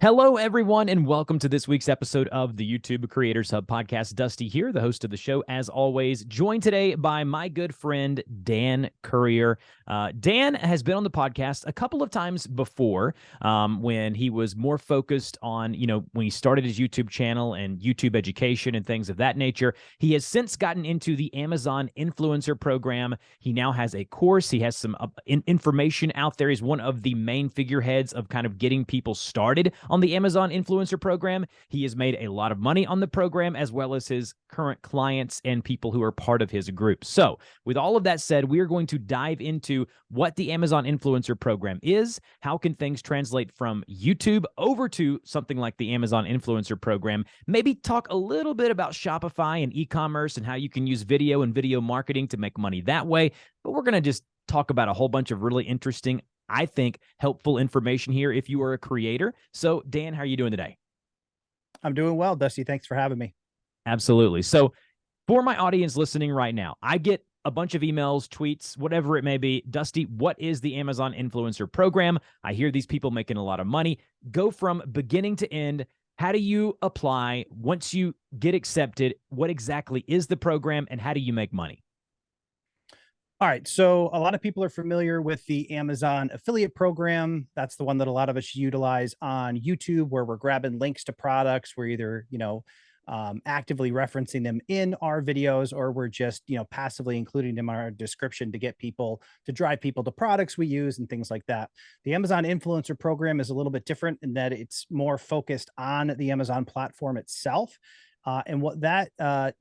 Hello, everyone, and welcome to this week's episode of the YouTube Creators Hub podcast. Dusty here, the host of the show, as always, joined today by my good friend, Dan Currier. Dan has been on the podcast a couple of times before when he was more focused on, when he started his YouTube channel and YouTube education and things of that nature. He has since gotten into the Amazon Influencer Program. He now has a course. He has some information out there. He's one of the main figureheads of kind of getting people started on the Amazon Influencer Program. He has made a lot of money on the program, as well as his current clients and people who are part of his group. So with all of that said, we are going to dive into what the Amazon Influencer Program is, how can things translate from YouTube over to something like the Amazon Influencer Program, maybe talk a little bit about Shopify and e-commerce and how you can use video and video marketing to make money that way. But we're going to just talk about a whole bunch of really interesting, I think, helpful information here if you are a creator. So, Dan, how are you doing today? I'm doing well, Dusty. Thanks for having me. Absolutely. So, for my audience listening right now, I get a bunch of emails, tweets, whatever it may be. Dusty, what is the Amazon Influencer Program? I hear these people making a lot of money. Go from beginning to end. How do you apply once you get accepted? What exactly is the program and how do you make money? All right. So a lot of people are familiar with the Amazon affiliate program. That's the one that a lot of us utilize on YouTube, where we're grabbing links to products. We're either, actively referencing them in our videos, or we're just, passively including them in our description to get people to drive people to products we use and things like that. The Amazon influencer program is a little bit different in that it's more focused on the Amazon platform itself. And what that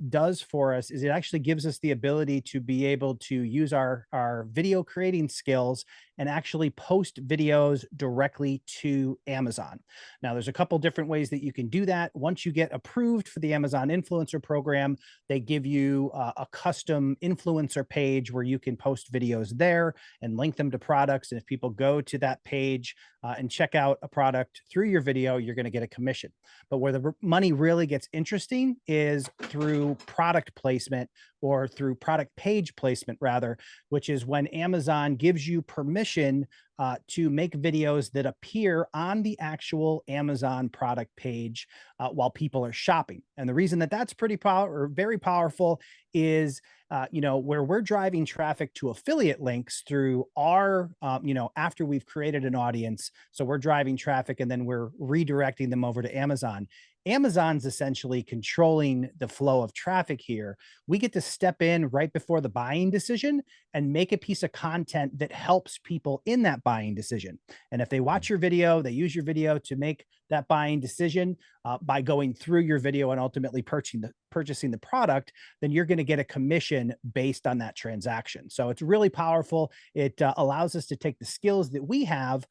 does for us is it actually gives us the ability to be able to use our video creating skills and actually post videos directly to Amazon. Now, there's a couple different ways that you can do that. Once you get approved for the Amazon Influencer Program, they give you a custom influencer page where you can post videos there and link them to products. And if people go to that page and check out a product through your video, you're going to get a commission. But where the money really gets interesting is through product placement, or through product page placement rather, which is when Amazon gives you permission to make videos that appear on the actual Amazon product page while people are shopping. And the reason that that's very powerful is, where we're driving traffic to affiliate links through our, after we've created an audience. So we're driving traffic and then we're redirecting them over to Amazon. Amazon's essentially controlling the flow of traffic here. We get to step in right before the buying decision and make a piece of content that helps people in that buying decision. And if they watch your video, they use your video to make that buying decision by going through your video and ultimately purchasing the product, then you're going to get a commission based on that transaction. So it's really powerful. It allows us to take the skills that we have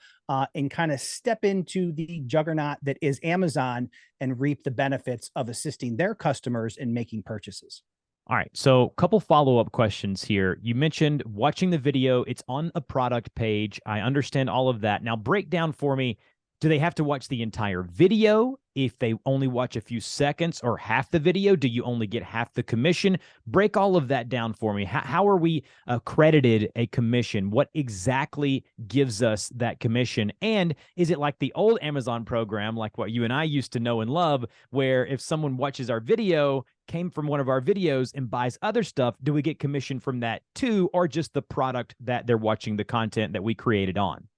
and kind of step into the juggernaut that is Amazon and reap the benefits of assisting their customers in making purchases. All right. So, a couple follow-up questions here. You mentioned watching the video, it's on a product page. I understand all of that. Now, break down for me, do they have to watch the entire video? If they only watch a few seconds or half the video, do you only get half the commission? Break all of that down for me. How are we accredited a commission? What exactly gives us that commission? And is it like the old Amazon program, like what you and I used to know and love, where if someone watches our video, came from one of our videos and buys other stuff, do we get commission from that too, or just the product that they're watching, the content that we created on?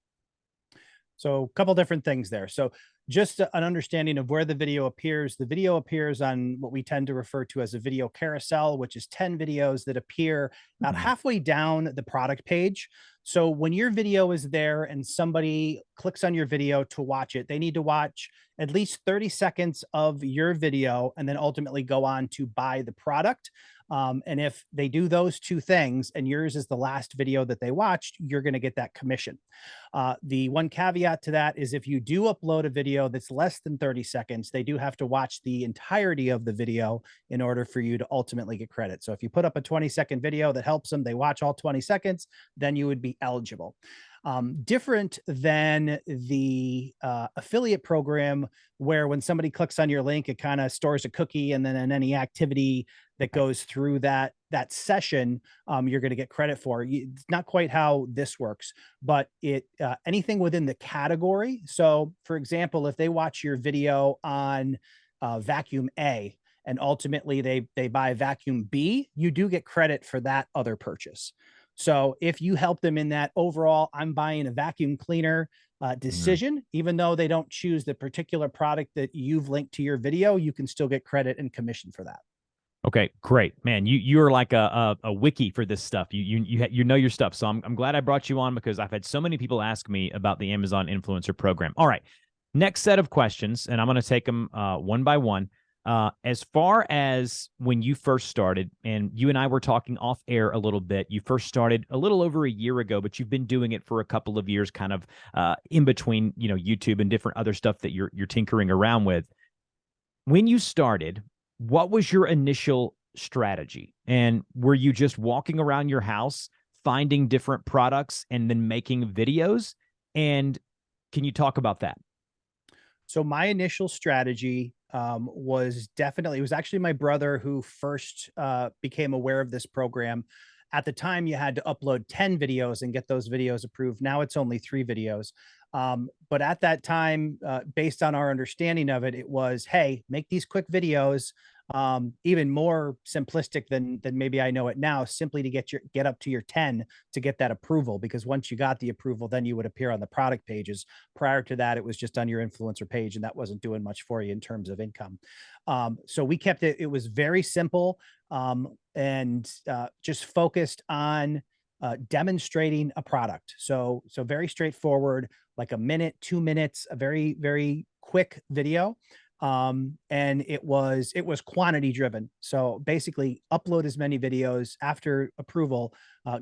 So a couple different things there. So just an understanding of where the video appears. The video appears on what we tend to refer to as a video carousel, which is 10 videos that appear about halfway down the product page. So when your video is there and somebody clicks on your video to watch it, they need to watch at least 30 seconds of your video and then ultimately go on to buy the product. And if they do those two things and yours is the last video that they watched, you're going to get that commission. The one caveat to that is if you do upload a video that's less than 30 seconds, they do have to watch the entirety of the video in order for you to ultimately get credit. So if you put up a 20-second video that helps them, they watch all 20 seconds, then you would be eligible. Different than the affiliate program, where when somebody clicks on your link, it kind of stores a cookie, and then in any activity that goes through that session, you're going to get credit for. It's not quite how this works, but anything within the category. So, for example, if they watch your video on vacuum A and ultimately they buy vacuum B, you do get credit for that other purchase. So if you help them in that overall, I'm buying a vacuum cleaner decision, even though they don't choose the particular product that you've linked to your video, you can still get credit and commission for that. Okay, great, man. You're like a wiki for this stuff. You know your stuff. So I'm glad I brought you on because I've had so many people ask me about the Amazon influencer program. All right, next set of questions, and I'm going to take them one by one. As far as when you first started, and you and I were talking off air a little bit, you first started a little over a year ago, but you've been doing it for a couple of years, kind of in between, YouTube and different other stuff that you're tinkering around with. When you started, what was your initial strategy? And were you just walking around your house, finding different products and then making videos? And can you talk about that? So my initial strategy was definitely, it was actually my brother who first became aware of this program. At the time, you had to upload 10 videos and get those videos approved. Now it's only 3 videos. But at that time, based on our understanding of it, it was, hey, make these quick videos, even more simplistic than maybe I know it now, simply to get up to your 10 to get that approval. Because once you got the approval, then you would appear on the product pages. Prior to that, it was just on your influencer page, and that wasn't doing much for you in terms of income. So we kept it, it was very simple, and just focused on demonstrating a product. So very straightforward, like a minute, 2 minutes, a very, very quick video. And it was quantity driven. So basically upload as many videos after approval,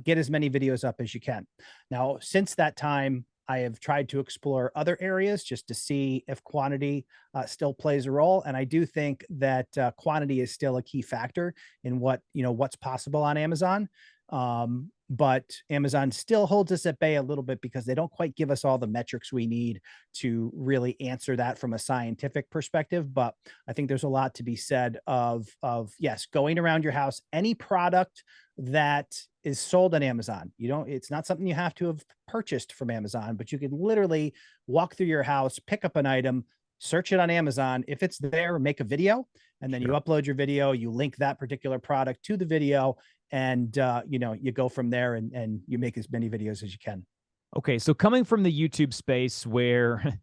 get as many videos up as you can. Now, since that time, I have tried to explore other areas just to see if quantity still plays a role. And I do think that quantity is still a key factor in what's possible on Amazon. But Amazon still holds us at bay a little bit because they don't quite give us all the metrics we need to really answer that from a scientific perspective. But I think there's a lot to be said of yes, going around your house, any product that is sold on Amazon. It's not something you have to have purchased from Amazon, but you can literally walk through your house, pick up an item, search it on Amazon. If it's there, make a video, and then you upload your video, you link that particular product to the video, and you go from there, and you make as many videos as you can. Okay, so coming from the YouTube space where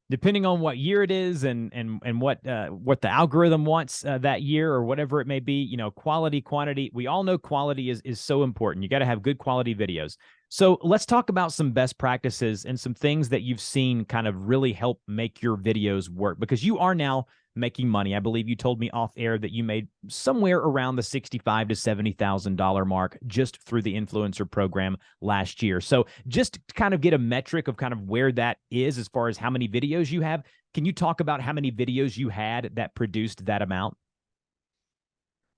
depending on what year it is and what the algorithm wants that year or whatever it may be, quality, quantity, we all know quality is so important. You got to have good quality videos. So let's talk about some best practices and some things that you've seen kind of really help make your videos work, because you are now making money. I believe you told me off air that you made somewhere around the $65,000 to $70,000 mark just through the influencer program last year. So just to kind of get a metric of kind of where that is as far as how many videos you have, can you talk about how many videos you had that produced that amount?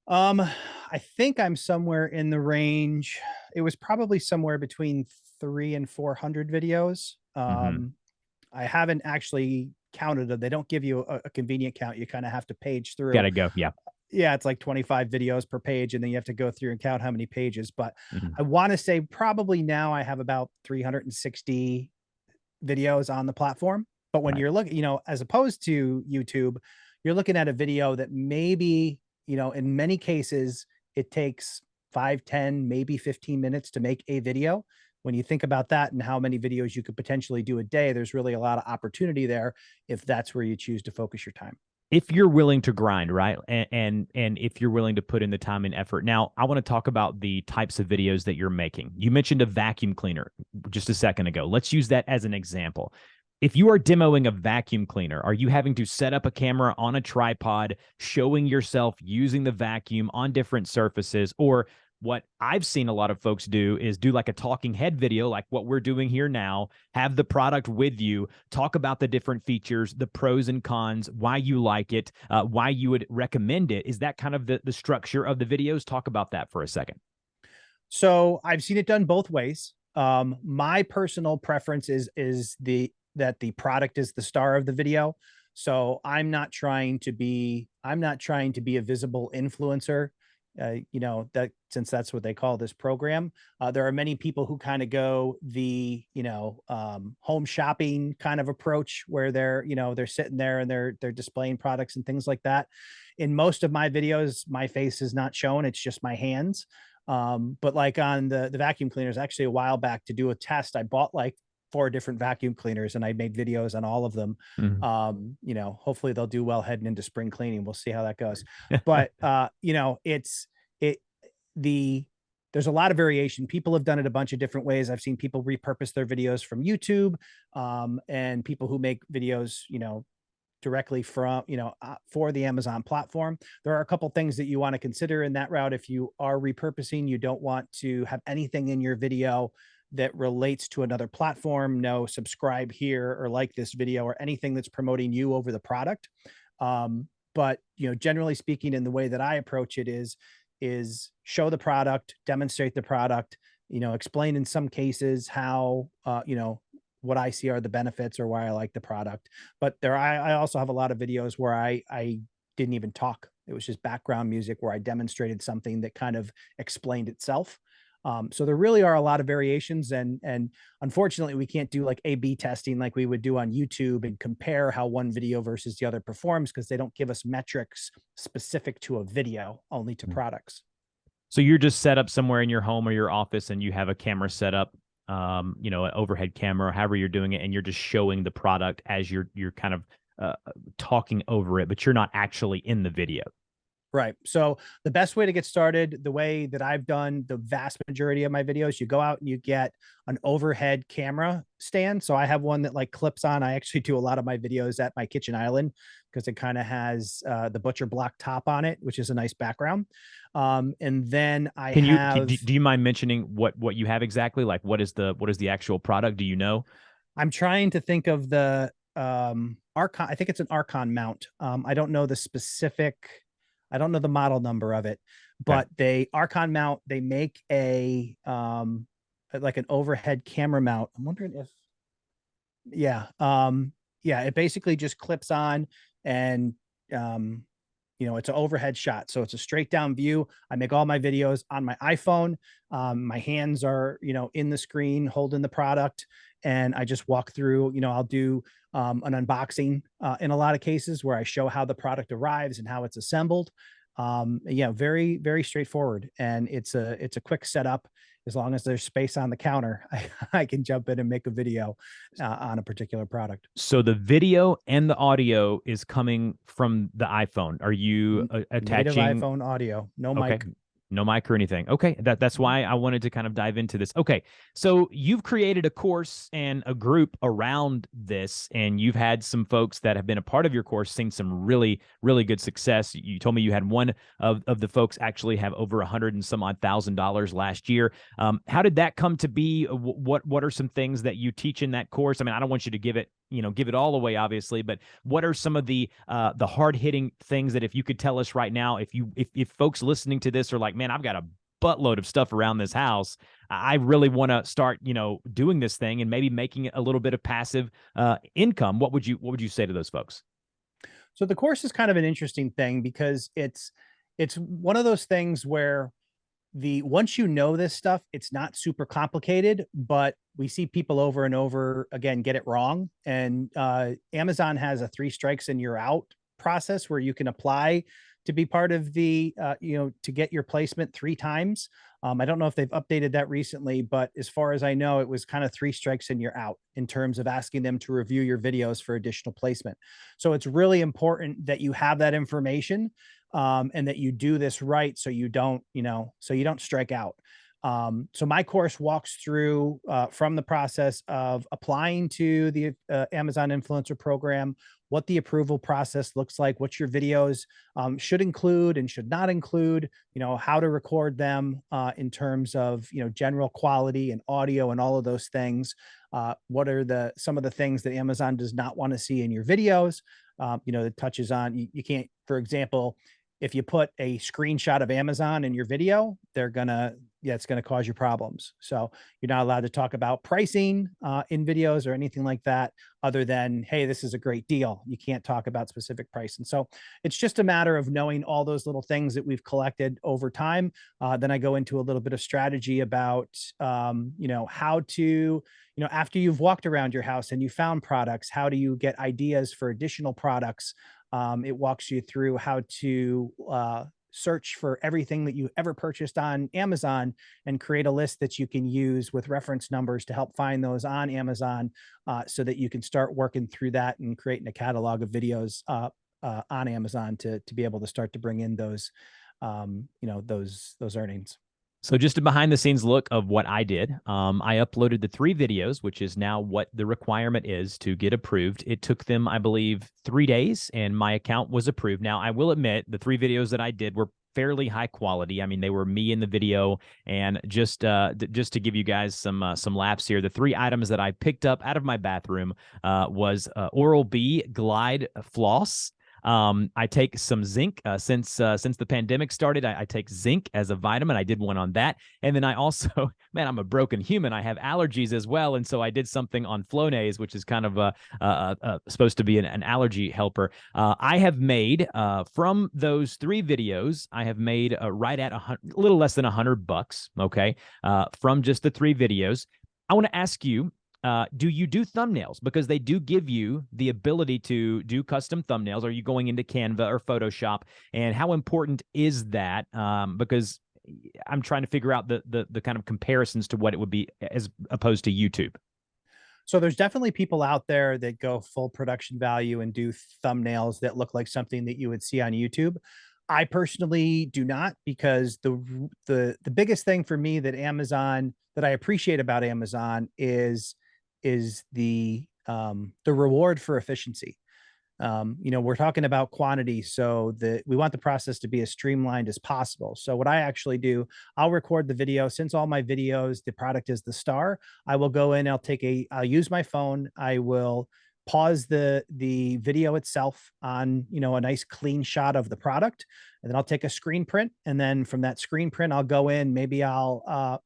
I think I'm somewhere in the range. It was probably somewhere between 300 and 400 videos. I haven't actually counted them. They don't give you a convenient count. You kind of have to page through. Gotta go. Yeah. Yeah, it's like 25 videos per page, and then you have to go through and count how many pages. But Mhm. I want to say probably now I have about 360 videos on the platform. But when Right. you're looking, as opposed to YouTube, you're looking at a video that maybe, in many cases, it takes 5, 10, maybe 15 minutes to make a video. When you think about that and how many videos you could potentially do a day, there's really a lot of opportunity there if that's where you choose to focus your time. If you're willing to grind, right? And if you're willing to put in the time and effort. Now, I want to talk about the types of videos that you're making. You mentioned a vacuum cleaner just a second ago. Let's use that as an example. If you are demoing a vacuum cleaner, are you having to set up a camera on a tripod, showing yourself using the vacuum on different surfaces? Or what I've seen a lot of folks do is do like a talking head video, like what we're doing here now, have the product with you, talk about the different features, the pros and cons, why you like it, why you would recommend it. Is that kind of the structure of the videos? Talk about that for a second. So I've seen it done both ways. My personal preference is that the product is the star of the video. So I'm not trying to be a visible influencer. that since that's what they call this program, there are many people who kind of go the, home shopping kind of approach where they're sitting there and they're displaying products and things like that. In most of my videos, my face is not shown. It's just my hands. But like on the vacuum cleaners, actually a while back to do a test, I bought like 4 different vacuum cleaners and I made videos on all of them. Mhm. Hopefully they'll do well heading into spring cleaning. We'll see how that goes. But it the there's a lot of variation. People have done it a bunch of different ways. I've seen people repurpose their videos from YouTube, and people who make videos, directly from, for the Amazon platform. There are a couple things that you want to consider in that route. If you are repurposing, you don't want to have anything in your video that relates to another platform. No subscribe here or like this video or anything that's promoting you over the product. But generally speaking, in the way that I approach it is show the product, demonstrate the product, explain in some cases how what I see are the benefits or why I like the product. But I also have a lot of videos where I didn't even talk. It was just background music where I demonstrated something that kind of explained itself. So there really are a lot of variations, and unfortunately we can't do like A/B testing like we would do on YouTube and compare how one video versus the other performs, because they don't give us metrics specific to a video, only to products. So you're just set up somewhere in your home or your office and you have a camera set up, an overhead camera, however you're doing it, and you're just showing the product as you're kind of talking over it, but you're not actually in the video. Right. So the best way to get started, the way that I've done the vast majority of my videos, you go out and you get an overhead camera stand. So I have one that like clips on. I actually do a lot of my videos at my kitchen island because it kind of has the butcher block top on it, which is a nice background. And then Do you mind mentioning what you have exactly? Like what is the actual product? Do you know? I'm trying to think of the Archon. I think it's an Archon mount. I don't know the specific. I don't know the model number of it, but they Archon mount, they make a like an overhead camera mount. I'm wondering if it basically just clips on and it's an overhead shot. So it's a straight down view. I make all my videos on my iPhone. My hands are, in the screen holding the product, and I just walk through, I'll do an unboxing in a lot of cases where I show how the product arrives and how it's assembled. Very, very straightforward. And it's a quick setup. As long as there's space on the counter, I can jump in and make a video on a particular product. So the video and the audio is coming from the iPhone. Are you attaching native iPhone audio? No mic. No mic or anything. Okay. That's why I wanted to kind of dive into this. Okay. So you've created a course and a group around this, and you've had some folks that have been a part of your course seen some really, really good success. You told me you had one of the folks actually have over $100 and some odd thousand last year. How did that come to be? What are some things that you teach in that course? I mean, I don't want you to give it all away, obviously, but what are some of the hard hitting things that if you could tell us right now, if folks listening to this are like, man, I've got a buttload of stuff around this house, I really want to start, doing this thing and maybe making it a little bit of passive income. What would you say to those folks? So the course is kind of an interesting thing because it's one of those things where once you know this stuff, it's not super complicated, but we see people over and over again get it wrong. And Amazon has a 3 strikes and you're out process where you can apply to be part of the to get your placement 3 times. I don't know if they've updated that recently, but as far as I know, it was kind of 3 strikes and you're out in terms of asking them to review your videos for additional placement. So it's really important that you have that information, and that you do this right, so you don't strike out. So my course walks through from the process of applying to the Amazon Influencer Program, what the approval process looks like, what your videos should include and should not include, how to record them in terms of, general quality and audio and all of those things. What are some of the things that Amazon does not want to see in your videos? That touches on, you can't, for example, if you put a screenshot of Amazon in your video, they're gonna, yeah, it's going to cause you problems. So you're not allowed to talk about pricing in videos or anything like that, other than, hey, this is a great deal. You can't talk about specific price. And so it's just a matter of knowing all those little things that we've collected over time. Then I go into a little bit of strategy about, how to, after you've walked around your house and you found products, how do you get ideas for additional products? It walks you through how to search for everything that you ever purchased on Amazon and create a list that you can use with reference numbers to help find those on Amazon, so that you can start working through that and creating a catalog of videos on Amazon to be able to start to bring in those, those earnings. So just a behind the scenes look of what I did. I uploaded the 3 videos, which is now what the requirement is to get approved. It took them, I believe, 3 days, and my account was approved. Now, I will admit the 3 videos that I did were fairly high quality. I mean, they were me in the video, and just to give you guys some laughs here, the 3 items that I picked up out of my bathroom was Oral-B Glide Floss. I take some zinc since the pandemic started. I take zinc as a vitamin. I did one on that, and then I also, man, I'm a broken human. I have allergies as well, and so I did something on Flonase, which is kind of supposed to be an allergy helper. I have made from those 3 videos, I have made right at a little less than $100. Okay, from just the 3 videos. I want to ask you, do you do thumbnails? Because they do give you the ability to do custom thumbnails. Are you going into Canva or Photoshop? And how important is that? Because I'm trying to figure out the kind of comparisons to what it would be as opposed to YouTube. So there's definitely people out there that go full production value and do thumbnails that look like something that you would see on YouTube. I personally do not, because the biggest thing for me that I appreciate about Amazon is the reward for efficiency. We're talking about quantity, so that we want the process to be as streamlined as possible. So what I actually do, I'll record the video. Since all my videos, the product is the star, I will go in, I'll use my phone, I will pause the video itself on, a nice clean shot of the product, and then I'll take a screen print, and then from that screen print I'll go in, maybe I'll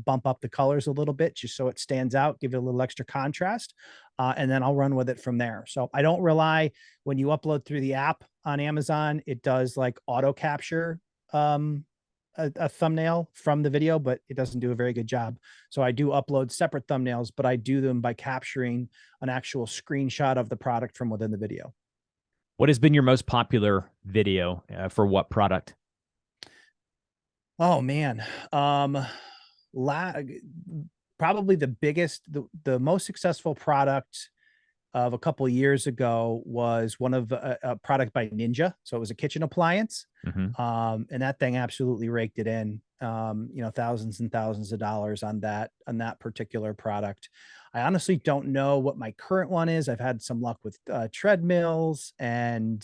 bump up the colors a little bit just so it stands out, give it a little extra contrast, and then I'll run with it from there. So I don't rely, when you upload through the app on Amazon, it does like auto capture a thumbnail from the video, but it doesn't do a very good job. So I do upload separate thumbnails, but I do them by capturing an actual screenshot of the product from within the video. What has been your most popular video for what product? Oh man. Probably the most successful product of a couple of years ago was one of a product by Ninja. So it was a kitchen appliance. Mm-hmm. And that thing absolutely raked it in, thousands and thousands of dollars on that particular product. I honestly don't know what my current one is. I've had some luck with treadmills and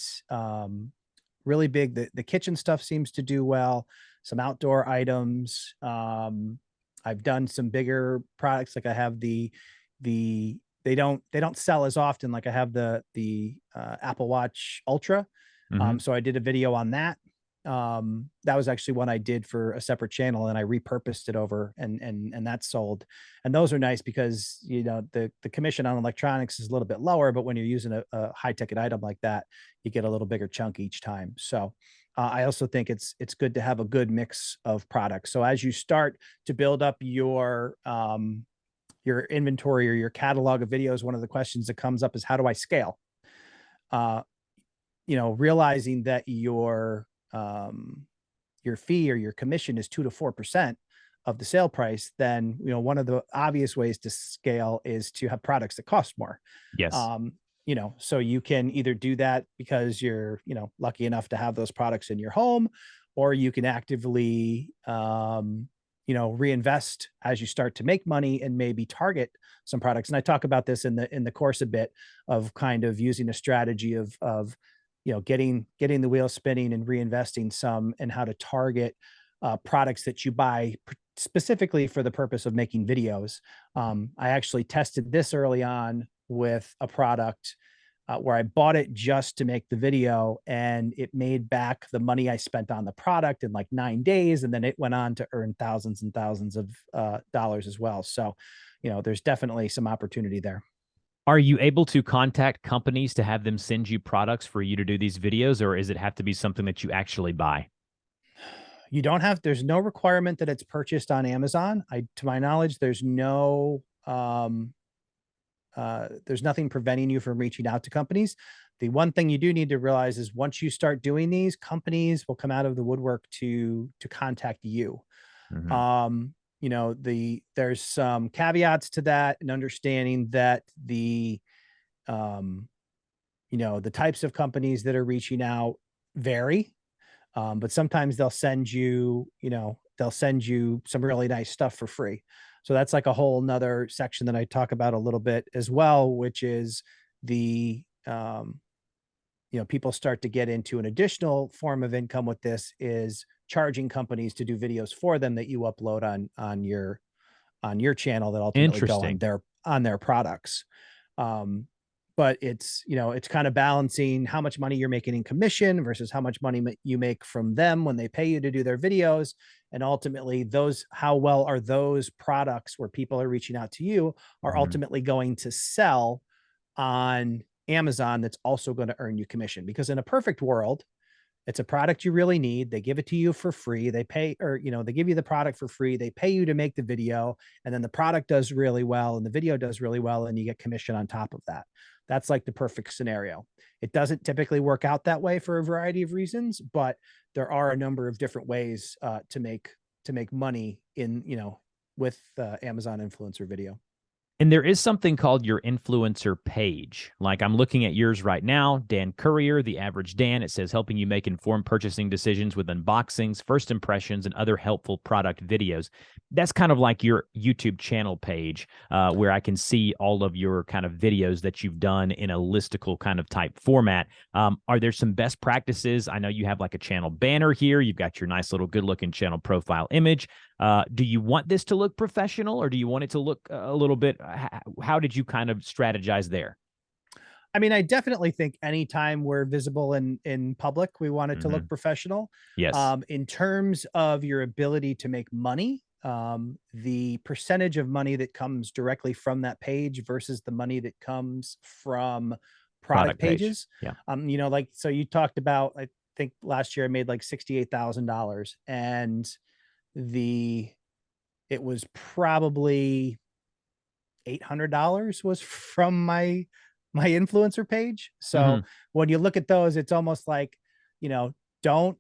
really big. The kitchen stuff seems to do well. Some outdoor items. I've done some bigger products, like I have the they don't sell as often. Like I have the Apple Watch Ultra. Mm-hmm. So I did a video on that. That was actually one I did for a separate channel, and I repurposed it over, and that sold. And those are nice because the commission on electronics is a little bit lower, but when you're using a high ticket item like that, you get a little bigger chunk each time. So I also think it's good to have a good mix of products. So as you start to build up your inventory or your catalog of videos, one of the questions that comes up is, how do I scale? Realizing that your fee or your commission is 2 to 4% of the sale price, then one of the obvious ways to scale is to have products that cost more. Yes. So you can either do that because you're lucky enough to have those products in your home, or you can actively reinvest as you start to make money and maybe target some products. And I talk about this in the course a bit, of kind of using a strategy of getting the wheel spinning and reinvesting some, and how to target products that you buy specifically for the purpose of making videos. I actually tested this early on with a product where I bought it just to make the video, and it made back the money I spent on the product in like 9 days. And then it went on to earn thousands and thousands of dollars as well. So, there's definitely some opportunity there. Are you able to contact companies to have them send you products for you to do these videos, or is it have to be something that you actually buy? You don't have, there's no requirement that it's purchased on Amazon. To my knowledge, there's nothing preventing you from reaching out to companies. The one thing you do need to realize is once you start doing these, companies will come out of the woodwork to contact you. Mhm. There's some caveats to that, and understanding that um, the types of companies that are reaching out vary. But sometimes they'll send you some really nice stuff for free. So that's like a whole nother section that I talk about a little bit as well, which is the, people start to get into an additional form of income with this, is charging companies to do videos for them that you upload on your channel that ultimately go Interesting. on their products. Um, but it's kind of balancing how much money you're making in commission versus how much money you make from them when they pay you to do their videos. And ultimately how well are those products where people are reaching out to you are Mhm. ultimately going to sell on Amazon, that's also going to earn you commission. Because in a perfect world, it's a product you really need. They give it to you for free. They pay, or, they give you the product for free. They pay you to make the video, and then the product does really well and the video does really well, and you get commission on top of that. That's like the perfect scenario. It doesn't typically work out that way for a variety of reasons, but there are a number of different ways to make money with Amazon influencer video. And there is something called your influencer page. Like I'm looking at yours right now, Dan Currier, the average Dan. It says helping you make informed purchasing decisions with unboxings, first impressions, and other helpful product videos. That's kind of like your YouTube channel page, where I can see all of your kind of videos that you've done in a listicle kind of type format. Are there some best practices? I know you have like a channel banner here. You've got your nice little good looking channel profile image. Do you want this to look professional, or do you want it to look a little bit? How did you kind of strategize there? I mean, I definitely think anytime we're visible in public, we want it to Hmm. look professional. Yes, In terms of your ability to make money, the percentage of money that comes directly from that page versus the money that comes from product product page. pages. Yeah. Like, so you talked about, I think last year I made like $68,000, and the it was probably $800 was from my influencer page. So Hmm. when you look at those, it's almost like, you know, don't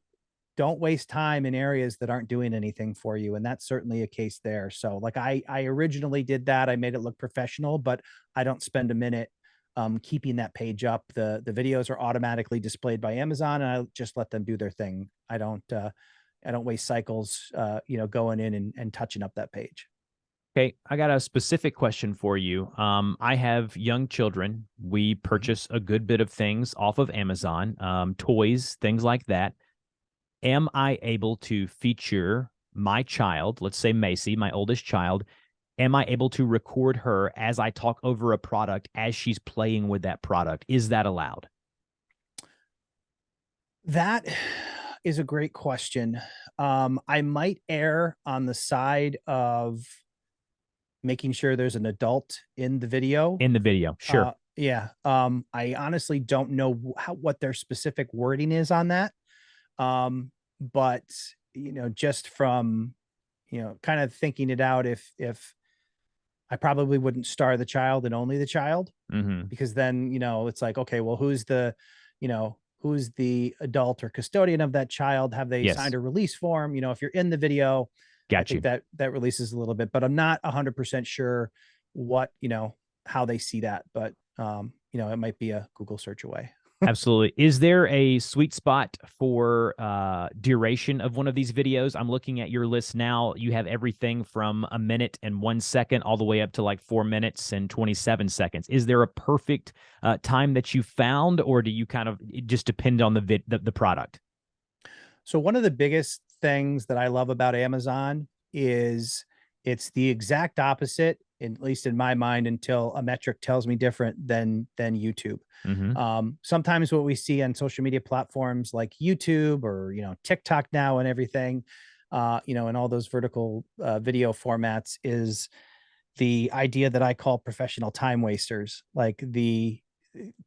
don't waste time in areas that aren't doing anything for you. And that's certainly a case there. So like I originally did that. I made it look professional, but I don't spend a minute keeping that page up. The videos are automatically displayed by Amazon, and I just let them do their thing. I don't waste cycles going in and touching up that page. Okay, I got a specific question for you. I have young children. We Mhm. purchase a good bit of things off of Amazon, toys, things like that. Am I able to feature my child, let's say Macy, my oldest child? Am I able to record her as I talk over a product as she's playing with that product? Is that allowed? That is a great question. I might err on the side of making sure there's an adult in the video. In the video? Sure. Yeah. I honestly don't know what their specific wording is on that. But just from kind of thinking it out, if I probably wouldn't star the child and only the child, Hmm. because then it's like, okay, well, who's the adult or custodian of that child? Have they signed Yes. a release form? If you're in the video, I Got think you. that releases a little bit, but I'm not 100% sure what how they see that. But it might be a Google search away. Absolutely. Is there a sweet spot for duration of one of these videos? I'm looking at your list now. You have everything from a minute and 1 second all the way up to like 4 minutes and 27 seconds. Is there a perfect time that you found, or do you kind of it just depend on the product? So one of the biggest things that I love about Amazon is it's the exact opposite at least in my mind, until a metric tells me different than YouTube. Mm-hmm. Sometimes what we see on social media platforms like YouTube or, TikTok now and everything, and all those vertical video formats is the idea that I call professional time wasters, like the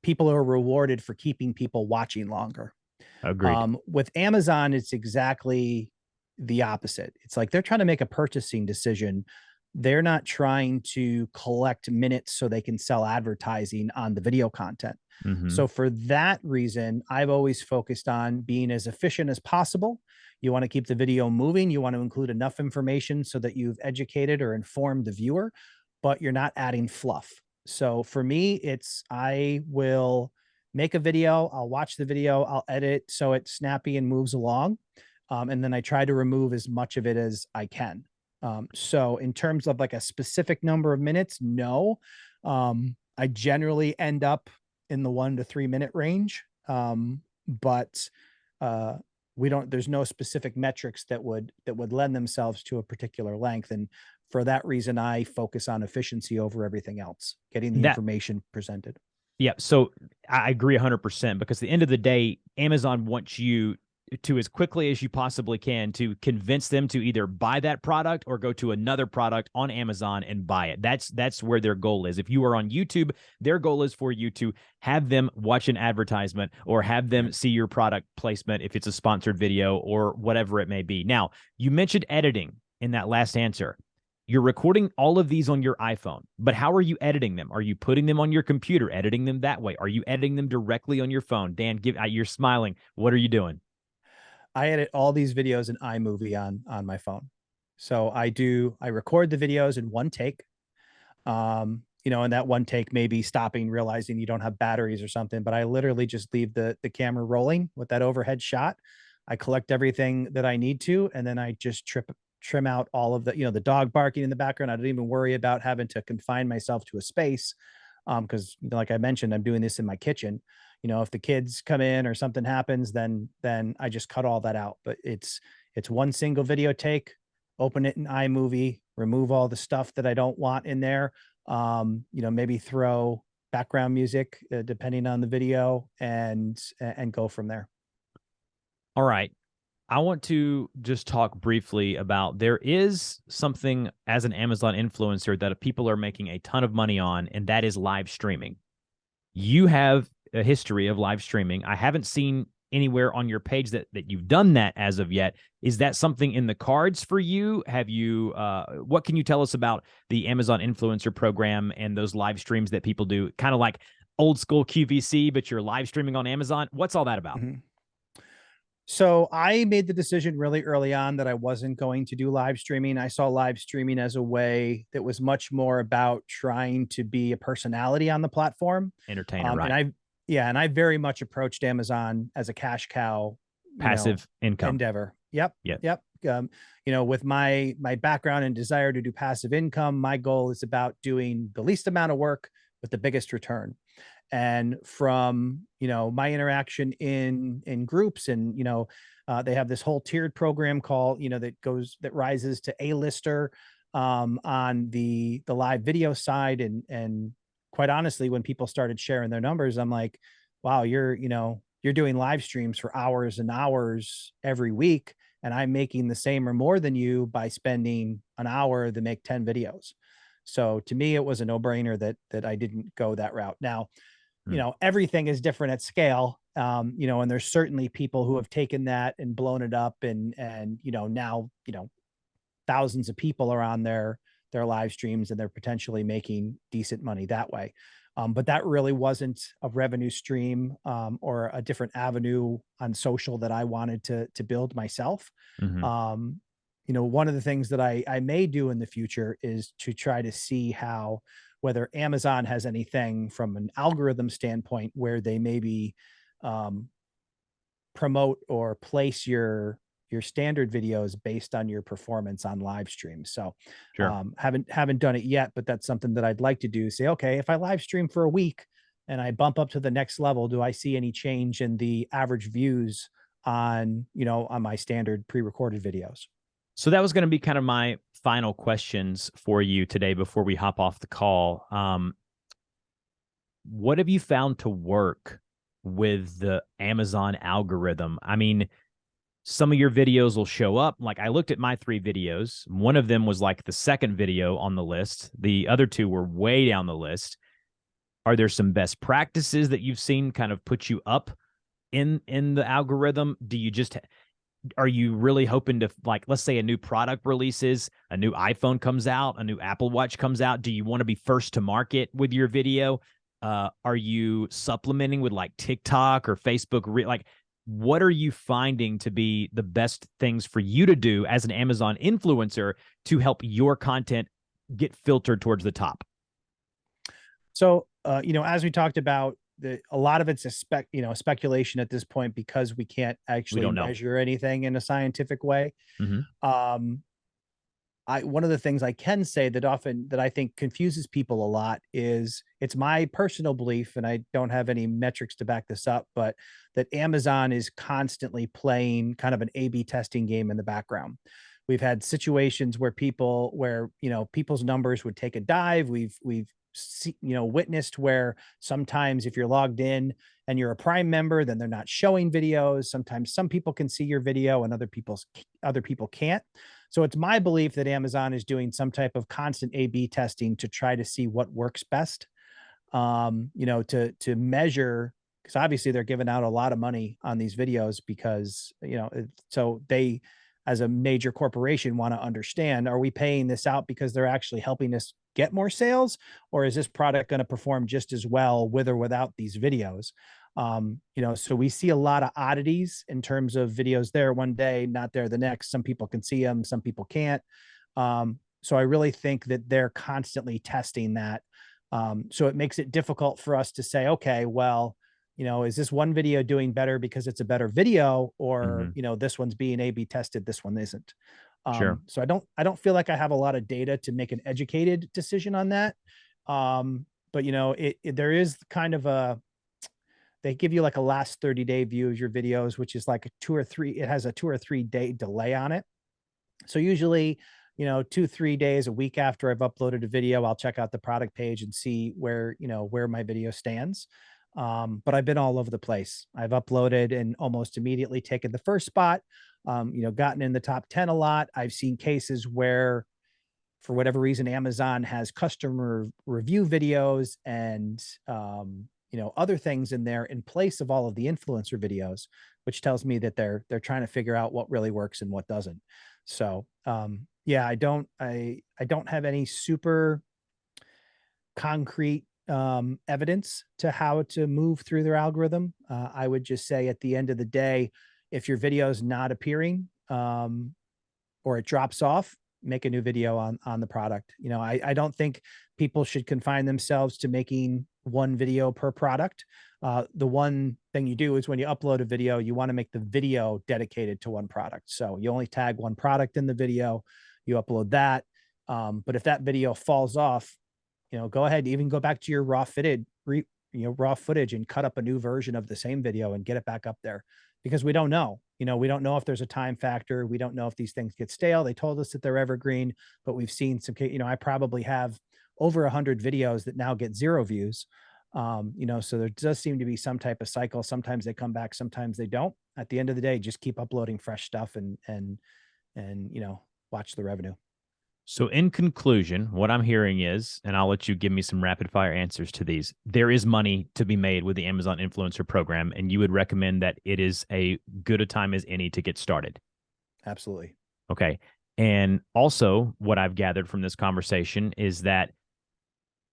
people who are rewarded for keeping people watching longer. Agreed. With Amazon, it's exactly the opposite. It's like they're trying to make a purchasing decision. They're not trying to collect minutes so they can sell advertising on the video content. Mm-hmm. So for that reason, I've always focused on being as efficient as possible. You want to keep the video moving. You want to include enough information so that you've educated or informed the viewer, but you're not adding fluff. So for me, I will make a video, I'll watch the video, I'll edit so it's snappy and moves along. And then I try to remove as much of it as I can. So in terms of like a specific number of minutes, no. I generally end up in the 1 to 3 minute range. But there's no specific metrics that would lend themselves to a particular length. And for that reason, I focus on efficiency over everything else, getting the information presented. Yeah, so I agree 100% because at the end of the day, Amazon wants you to, as quickly as you possibly can, to convince them to either buy that product or go to another product on Amazon and buy it. That's where their goal is. If you are on YouTube, their goal is for you to have them watch an advertisement or have them see your product placement if it's a sponsored video or whatever it may be. Now, you mentioned editing in that last answer. You're recording all of these on your iPhone, but how are you editing them? Are you putting them on your computer, editing them that way? Are you editing them directly on your phone? Dan, you're smiling. What are you doing? I edit all these videos in iMovie on my phone. So I record the videos in one take. And that one take may be stopping, realizing you don't have batteries or something, but I literally just leave the camera rolling with that overhead shot. I collect everything that I need to, and then I just trim out all of the dog barking in the background. I don't even worry about having to confine myself to a space. Because like I mentioned, I'm doing this in my kitchen. If the kids come in or something happens, then I just cut all that out. But it's one single video take, open it in iMovie, remove all the stuff that I don't want in there. Maybe throw background music depending on the video, and go from there. All right. I want to just talk briefly about, there is something as an Amazon influencer that people are making a ton of money on, and that is live streaming. You have a history of live streaming. I haven't seen anywhere on your page that you've done that as of yet. Is that something in the cards for you? Have you, what can you tell us about the Amazon influencer program and those live streams that people do? Kind of like old school QVC, but you're live streaming on Amazon. What's all that about? Mm-hmm. So I made the decision really early on that I wasn't going to do live streaming. I saw live streaming as a way that was much more about trying to be a personality on the platform. Entertainer, right? And I very much approached Amazon as a cash cow, passive income endeavor. Yep. Yep. With my background and desire to do passive income, my goal is about doing the least amount of work with the biggest return. And from my interaction in groups, and they have this whole tiered program called that rises to A-lister on the live video side, and quite honestly, when people started sharing their numbers, I'm like, wow, you're doing live streams for hours and hours every week, and I'm making the same or more than you by spending an hour to make 10 videos. So to me, it was a no-brainer that I didn't go that route. Now, everything is different at scale. And there's certainly people who have taken that and blown it up, and now, thousands of people are on their live streams, and they're potentially making decent money that way. But that really wasn't a revenue stream, or a different avenue on social that I wanted to build myself. Mm-hmm. One of the things that I may do in the future is to try to see whether Amazon has anything from an algorithm standpoint where they maybe promote or place your standard videos based on your performance on live streams. So Sure. Haven't done it yet, but that's something that I'd like to do. Say, okay, if I live stream for a week and I bump up to the next level, do I see any change in the average views on my standard pre-recorded videos? So that was going to be kind of my final questions for you today before we hop off the call. What have you found to work with the Amazon algorithm? I mean, some of your videos will show up. Like I looked at my 3 videos. One of them was like the second video on the list. The other 2 were way down the list. Are there some best practices that you've seen kind of put you up in the algorithm? Do you just are you really hoping to, like, let's say a new product releases, a new iPhone comes out, a new Apple Watch comes out, do you want to be first to market with your video? Are you supplementing with like TikTok or Facebook? Like, what are you finding to be the best things for you to do as an Amazon influencer to help your content get filtered towards the top? So, as we talked about, a lot of it's speculation at this point because we can't We actually don't know. measure anything in a scientific way. Mm-hmm. Um, one of the things I can say that I think confuses people a lot is it's my personal belief, and I don't have any metrics to back this up, but that Amazon is constantly playing kind of an A/B testing game in the background. We've had situations where people's numbers would take a dive. Witnessed where sometimes if you're logged in and you're a Prime member, then they're not showing videos. Sometimes some people can see your video and other people can't. So it's my belief that Amazon is doing some type of constant A/B testing to try to see what works best. To measure, because obviously they're giving out a lot of money on these videos because so they, as a major corporation, want to understand, are we paying this out because they're actually helping us get more sales, or is this product going to perform just as well with or without these videos? So we see a lot of oddities in terms of videos there one day, not there the next. Some people can see them, some people can't. So I really think that they're constantly testing that. So it makes it difficult for us to say, okay, well, is this one video doing better because it's a better video, or, Mm-hmm. this one's being A/B tested, this one isn't. Sure. So I don't feel like I have a lot of data to make an educated decision on that. But there is kind of they give you like a last 30-day view of your videos, which is like it has a 2 or 3 day delay on it. So usually, 2, 3 days, a week after I've uploaded a video, I'll check out the product page and see where my video stands. But I've been all over the place. I've uploaded and almost immediately taken the first spot, gotten in the top 10 a lot. I've seen cases where, for whatever reason, Amazon has customer review videos and, other things in there in place of all of the influencer videos, which tells me that they're trying to figure out what really works and what doesn't. So, yeah, I don't have any super concrete evidence to how to move through their algorithm. I would just say at the end of the day, if your video is not appearing, or it drops off, make a new video on the product. I don't think people should confine themselves to making one video per product. The one thing you do is when you upload a video, you want to make the video dedicated to one product. So you only tag one product in the video, you upload that. But if that video falls off, go ahead, even go back to your raw footage and cut up a new version of the same video and get it back up there, because we don't know. We don't know if there's a time factor. We don't know if these things get stale. They told us that they're evergreen, but we've seen I probably have over 100 videos that now get 0 views. So there does seem to be some type of cycle. Sometimes they come back, sometimes they don't. At the end of the day, just keep uploading fresh stuff and watch the revenue. So, in conclusion, what I'm hearing is, and I'll let you give me some rapid fire answers to these, there is money to be made with the Amazon Influencer Program, and you would recommend that it is a good a time as any to get started. Absolutely. Okay. And also, what I've gathered from this conversation is that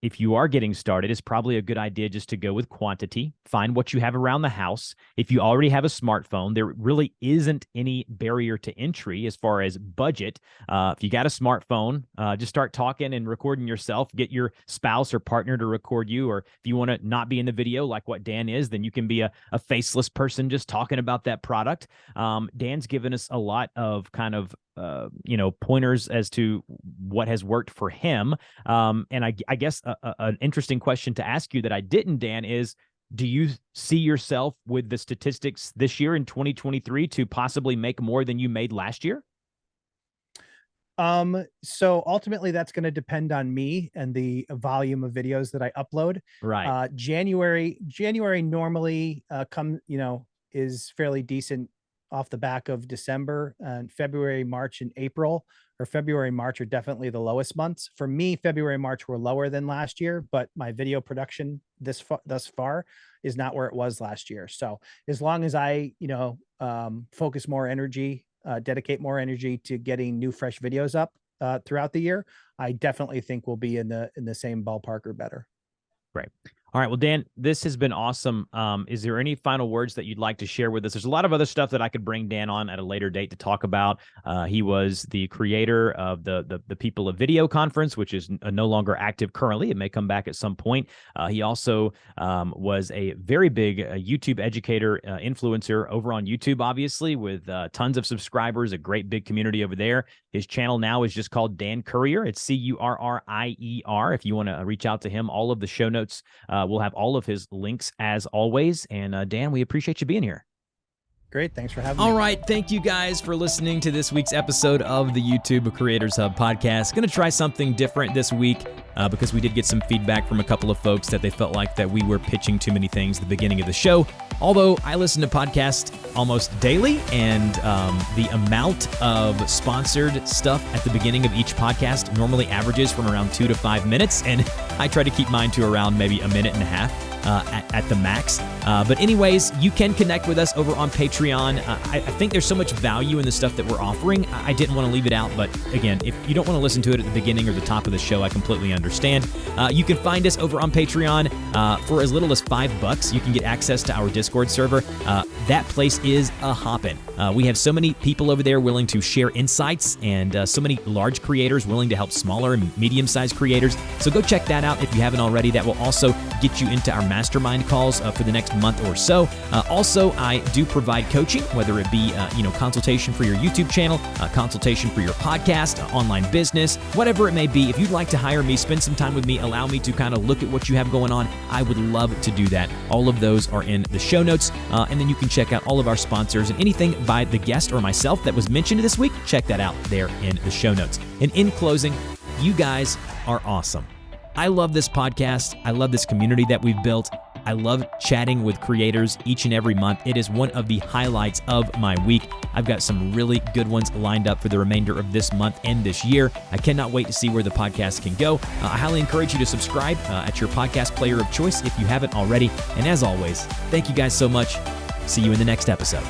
if you are getting started, it's probably a good idea just to go with quantity, find what you have around the house. If you already have a smartphone, there really isn't any barrier to entry as far as budget. If you got a smartphone, just start talking and recording yourself. Get your spouse or partner to record you. Or if you want to not be in the video like what Dan is, then you can be a faceless person just talking about that product. Dan's given us a lot of kind of pointers as to what has worked for him. And I guess an interesting question to ask you that I didn't, Dan, is, do you see yourself with the statistics this year in 2023 to possibly make more than you made last year? So ultimately that's going to depend on me and the volume of videos that I upload. Right. January normally is fairly decent off the back of December, and February, March, and April, or February, March are definitely the lowest months. For me, February, March were lower than last year, but my video production thus far is not where it was last year. So as long as I, focus more energy, dedicate more energy to getting new, fresh videos up throughout the year, I definitely think we'll be in the same ballpark or better. Great. All right. Well, Dan, this has been awesome. Is there any final words that you'd like to share with us? There's a lot of other stuff that I could bring Dan on at a later date to talk about. He was the creator of the People of Video conference, which is no longer active currently. It may come back at some point. He also was a very big YouTube educator, influencer over on YouTube, obviously, with tons of subscribers, a great big community over there. His channel now is just called Dan Currier. It's Currier. If you want to reach out to him, all of the show notes, we'll have all of his links as always. And Dan, we appreciate you being here. Great. Thanks for having me. All right. Thank you guys for listening to this week's episode of the YouTube Creators Hub podcast. Going to try something different this week because we did get some feedback from a couple of folks that they felt like that we were pitching too many things at the beginning of the show. Although I listen to podcasts almost daily, and the amount of sponsored stuff at the beginning of each podcast normally averages from around 2 to 5 minutes, and I try to keep mine to around maybe a minute and a half. At the max. But anyways, you can connect with us over on Patreon. I think there's so much value in the stuff that we're offering. I didn't want to leave it out, but again, if you don't want to listen to it at the beginning or the top of the show, I completely understand. You can find us over on Patreon for as little as $5. You can get access to our Discord server. That place is a hoppin'. We have so many people over there willing to share insights, and so many large creators willing to help smaller and medium-sized creators. So go check that out if you haven't already. That will also get you into our mastermind calls for the next month or so. Also, I do provide coaching, whether it be consultation for your YouTube channel, consultation for your podcast, online business, whatever it may be. If you'd like to hire me, spend some time with me, allow me to kind of look at what you have going on, I would love to do that. All of those are in the show notes, and then you can check out all of our sponsors and anything by the guest or myself that was mentioned this week. Check that out there in the show notes. And in closing, you guys are awesome. I love this podcast. I love this community that we've built. I love chatting with creators each and every month. It is one of the highlights of my week. I've got some really good ones lined up for the remainder of this month and this year. I cannot wait to see where the podcast can go. I highly encourage you to subscribe at your podcast player of choice if you haven't already. And as always, thank you guys so much. See you in the next episode.